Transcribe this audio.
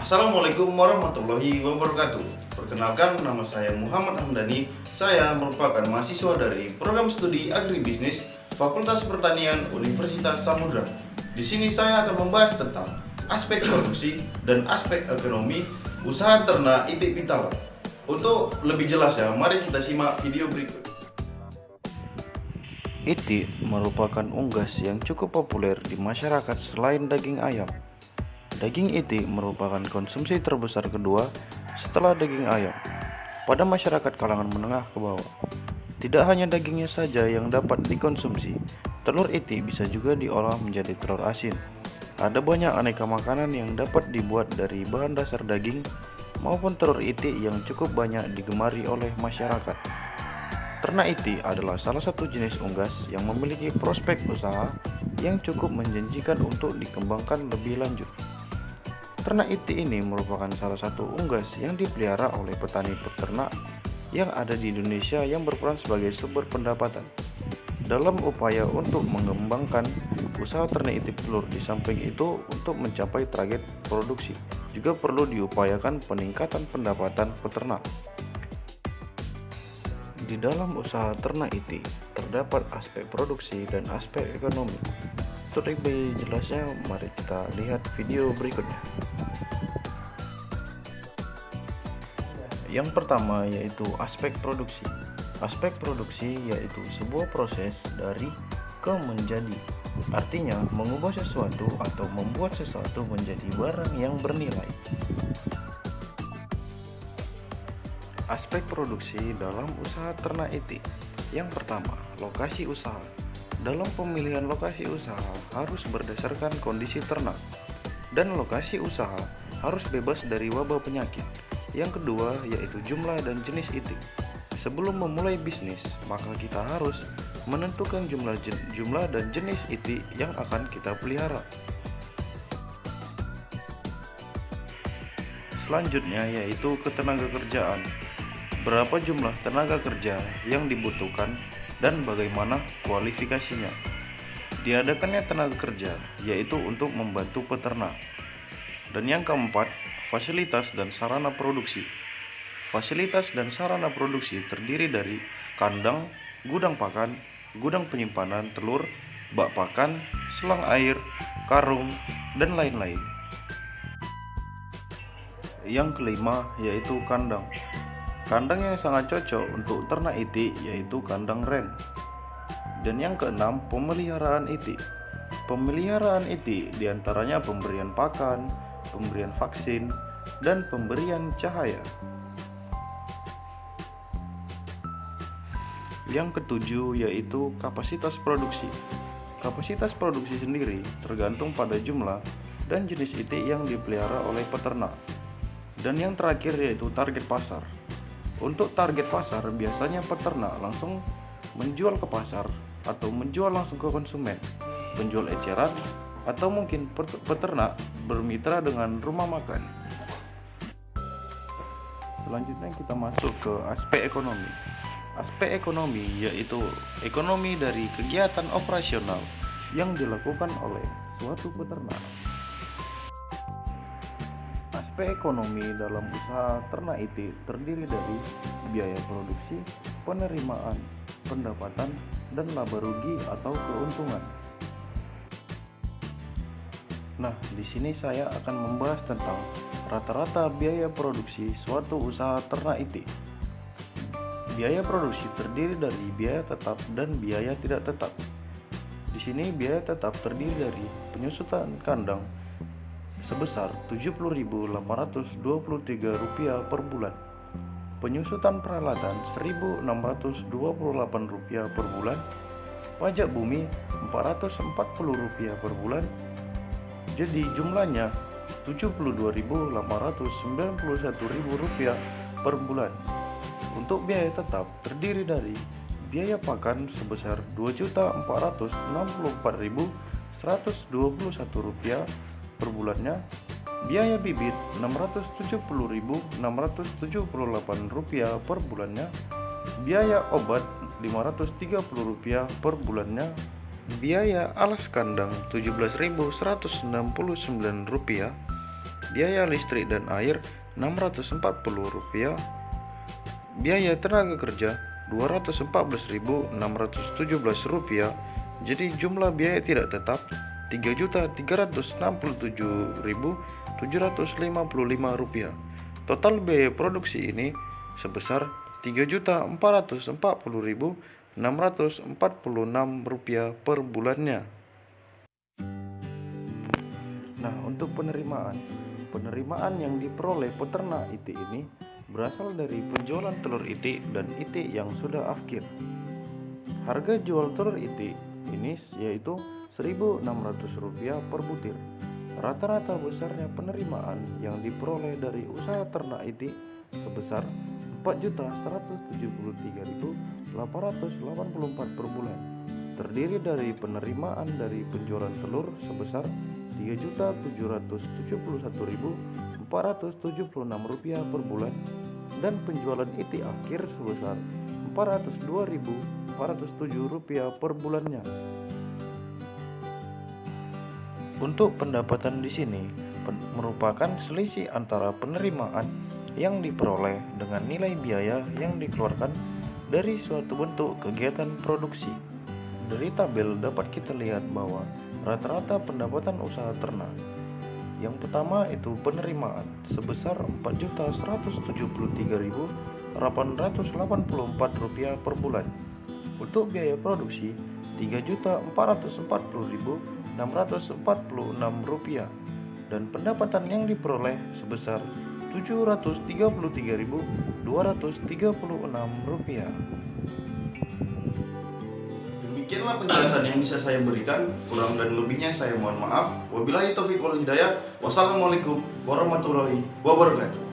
Assalamualaikum warahmatullahi wabarakatuh. Perkenalkan, nama saya Muhammad Hamdani. Saya merupakan mahasiswa dari program studi Agribisnis Fakultas Pertanian Universitas Samudra. Di sini saya akan membahas tentang aspek produksi dan aspek ekonomi usaha ternak itik pitala. Untuk lebih jelas ya, mari kita simak video berikut. Itik merupakan unggas yang cukup populer di masyarakat selain daging ayam. Daging itik merupakan konsumsi terbesar kedua setelah daging ayam pada masyarakat kalangan menengah ke bawah. Tidak hanya dagingnya saja yang dapat dikonsumsi, telur itik bisa juga diolah menjadi telur asin. Ada banyak aneka makanan yang dapat dibuat dari bahan dasar daging maupun telur itik yang cukup banyak digemari oleh masyarakat. Ternak itik adalah salah satu jenis unggas yang memiliki prospek usaha yang cukup menjanjikan untuk dikembangkan lebih lanjut. Ternak itik ini merupakan salah satu unggas yang dipelihara oleh petani peternak yang ada di Indonesia yang berperan sebagai sumber pendapatan. Dalam upaya untuk mengembangkan usaha ternak itik telur, di samping itu untuk mencapai target produksi, juga perlu diupayakan peningkatan pendapatan peternak. Di dalam usaha ternak itik terdapat aspek produksi dan aspek ekonomi. Untuk lebih jelasnya, mari kita lihat video berikutnya. Yang pertama yaitu aspek produksi. Aspek produksi yaitu sebuah proses dari ke menjadi. Artinya mengubah sesuatu atau membuat sesuatu menjadi barang yang bernilai. Aspek produksi dalam usaha ternak itik. Yang pertama, lokasi usaha. Dalam pemilihan lokasi usaha harus berdasarkan kondisi ternak, dan lokasi usaha harus bebas dari wabah penyakit. Yang kedua yaitu jumlah dan jenis itik. Sebelum memulai bisnis, maka kita harus menentukan jumlah dan jenis itik yang akan kita pelihara. Selanjutnya yaitu ketenagakerjaan. Berapa jumlah tenaga kerja yang dibutuhkan dan bagaimana kualifikasinya. Diadakannya tenaga kerja yaitu untuk membantu peternak. Dan yang keempat, fasilitas dan sarana produksi. Fasilitas dan sarana produksi terdiri dari kandang, gudang pakan, gudang penyimpanan telur, bak pakan, selang air, karung, dan lain-lain. Yang kelima yaitu kandang. Kandang yang sangat cocok untuk ternak itik yaitu kandang ren. Dan yang keenam, pemeliharaan itik. Pemeliharaan itik diantaranya pemberian pakan, pemberian vaksin, dan pemberian cahaya. Yang ketujuh yaitu kapasitas produksi. Kapasitas produksi sendiri tergantung pada jumlah dan jenis itik yang dipelihara oleh peternak. Dan yang terakhir yaitu target pasar. Untuk target pasar, biasanya peternak langsung menjual ke pasar atau menjual langsung ke konsumen, penjual eceran, atau mungkin peternak bermitra dengan rumah makan. Selanjutnya kita masuk ke aspek ekonomi. Aspek ekonomi yaitu ekonomi dari kegiatan operasional yang dilakukan oleh suatu peternak. Aspek ekonomi dalam usaha ternak itik terdiri dari biaya produksi, penerimaan, pendapatan, dan laba rugi atau keuntungan. Nah, di sini saya akan membahas tentang rata-rata biaya produksi suatu usaha ternak itik. Biaya produksi terdiri dari biaya tetap dan biaya tidak tetap. Di sini biaya tetap terdiri dari penyusutan kandang sebesar Rp70.823 per bulan, penyusutan peralatan Rp1.628 per bulan, pajak bumi Rp440 per bulan. Jadi jumlahnya Rp72.891 per bulan. Untuk biaya tetap terdiri dari biaya pakan sebesar Rp2.464.121 per bulannya, biaya bibit Rp670.678 per bulannya, biaya obat Rp530 per bulannya, biaya alas kandang Rp17.169, biaya listrik dan air Rp640, biaya tenaga kerja Rp214.617. Jadi jumlah biaya tidak tetap Rp3.367.755. Total biaya produksi ini sebesar Rp3.440.646 per bulannya. Nah, untuk penerimaan yang diperoleh peternak itik ini berasal dari penjualan telur itik dan itik yang sudah afkir. Harga jual telur itik ini yaitu Rp1.600 per butir. Rata-rata besarnya penerimaan yang diperoleh dari usaha ternak itik sebesar Rp4.173.884 per bulan. Terdiri dari penerimaan dari penjualan telur sebesar Rp3.771.476 per bulan dan penjualan itik akhir sebesar Rp402.407 per bulannya. Untuk pendapatan di sini merupakan selisih antara penerimaan yang diperoleh dengan nilai biaya yang dikeluarkan dari suatu bentuk kegiatan produksi. Dari tabel dapat kita lihat bahwa rata-rata pendapatan usaha ternak. Yang pertama itu penerimaan sebesar Rp4.173.884 per bulan. Untuk biaya produksi Rp3.440.646 dan pendapatan yang diperoleh sebesar Rp733.236. Demikianlah penjelasan yang bisa saya berikan. Kurang dan lebihnya saya mohon maaf. Wabillahi taufiq wal hidayah. Wassalamualaikum warahmatullahi wabarakatuh.